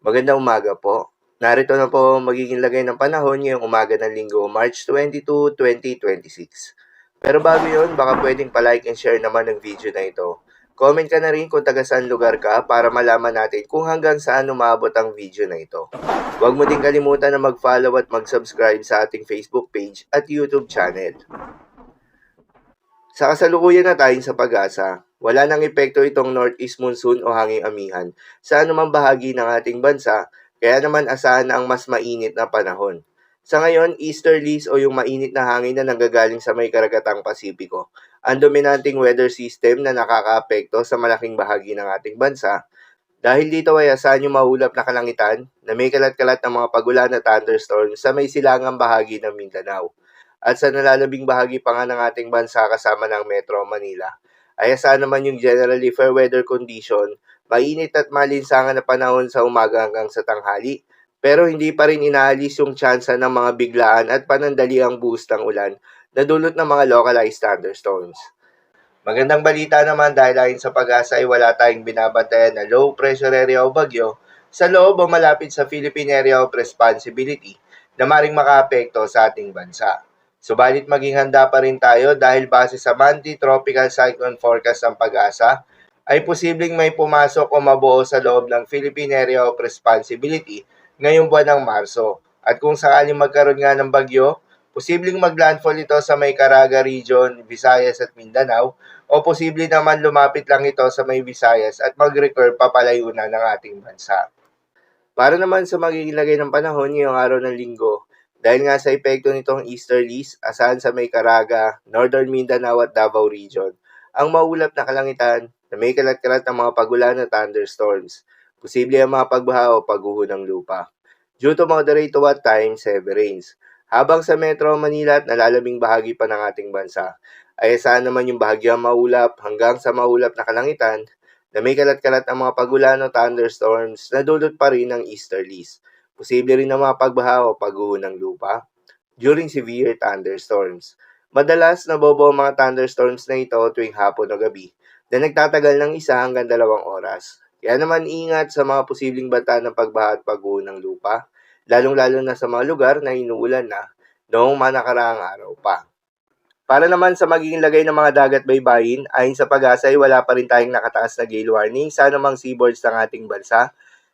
Magandang umaga po. Narito na po ang magiging lagay ng panahon ngayong umaga ng Linggo, March 22, 2026. Pero bago yun, baka pwedeng pa-like and share naman ng video na ito. Comment ka na rin kung taga saan lugar ka para malaman natin kung hanggang saan umabot ang video na ito. Huwag mo din kalimutan na mag-follow at mag-subscribe sa ating Facebook page at YouTube channel. Sa kasalukuyan na tayo sa pag-asa, wala nang epekto itong northeast monsoon o hanging amihan sa anumang bahagi ng ating bansa, kaya naman asahan na ang mas mainit na panahon. Sa ngayon, easterlies o yung mainit na hangin na nanggagaling sa may karagatang Pasipiko, ang dominanting weather system na nakakaapekto sa malaking bahagi ng ating bansa. Dahil dito ay asahan yung mahulap na kalangitan na may kalat-kalat ng mga pagulan at thunderstorms sa may silangang bahagi ng Mindanao. At sa nalalabing bahagi pa nga ng ating bansa kasama ng Metro Manila, ay asahan naman yung generally fair weather condition, mainit at malinsangan na panahon sa umaga hanggang sa tanghali, pero hindi pa rin inaalis yung tsansa ng mga biglaan at panandaliang buhos ng ulan na dulot ng mga localized thunderstorms. Magandang balita naman dahil ayon sa pag-asa ay wala tayong binabantayan na low pressure area o bagyo sa loob o malapit sa Philippine Area of Responsibility na maring makaapekto sa ating bansa. Subalit maging handa pa rin tayo dahil base sa monthly tropical cyclone forecast ng pag-asa, ay posibleng may pumasok o mabuo sa loob ng Philippine Area of Responsibility ngayong buwan ng Marso. At kung sakaling magkaroon nga ng bagyo, posibleng maglandfall ito sa may Caraga Region, Visayas at Mindanao, o posible naman lumapit lang ito sa may Visayas at mag-recur papalayo na ng ating bansa. Para naman sa magiging lagay ng panahon ngayong araw ng Linggo, dahil nga sa epekto nitong easterlies, asahan sa may Caraga, Northern Mindanao at Davao Region, ang maulap na kalangitan na may kalat-kalat ng mga pagulan at thunderstorms. Posible ang mga pagbaha o pagguho ng lupa. Due to moderate to at times heavy rains. Habang sa Metro Manila at nalalabing bahagi pa ng ating bansa, ay asahan naman yung bahagyang maulap hanggang sa maulap na kalangitan na may kalat-kalat ang mga pagulan o thunderstorms na dulot pa rin ng easterlies. Posible rin na mga pagbaha o pagguho ng lupa during severe thunderstorms. Madalas nabobo ang mga thunderstorms na ito tuwing hapon o gabi na nagtatagal ng 1 hanggang 2 oras. Kaya naman ingat sa mga posibleng banta ng pagbaha at pagguho ng lupa, lalong-lalo na sa mga lugar na inuulan na noong manakaraang araw pa. Para naman sa magiging lagay ng mga dagat baybayin, ayon sa pag-asa ay wala pa rin tayong nakataas na gale warning sa anumang seaboards ng ating bansa.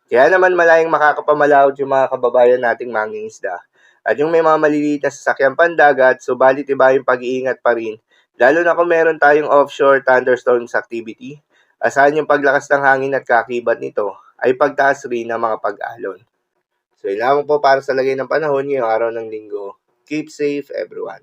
Kaya naman malayang makakapamalawod yung mga kababayan nating mangingisda. At yung may mga maliliit na sasakyang pandagat, subalit iba yung pag-iingat pa rin, lalo na kung meron tayong offshore thunderstorms activity, asahan yung paglakas ng hangin at kakibat nito ay pagtaas rin ng mga pag-alon. So yun lamang po para sa lagay ng panahon ngayong araw ng Linggo. Keep safe everyone.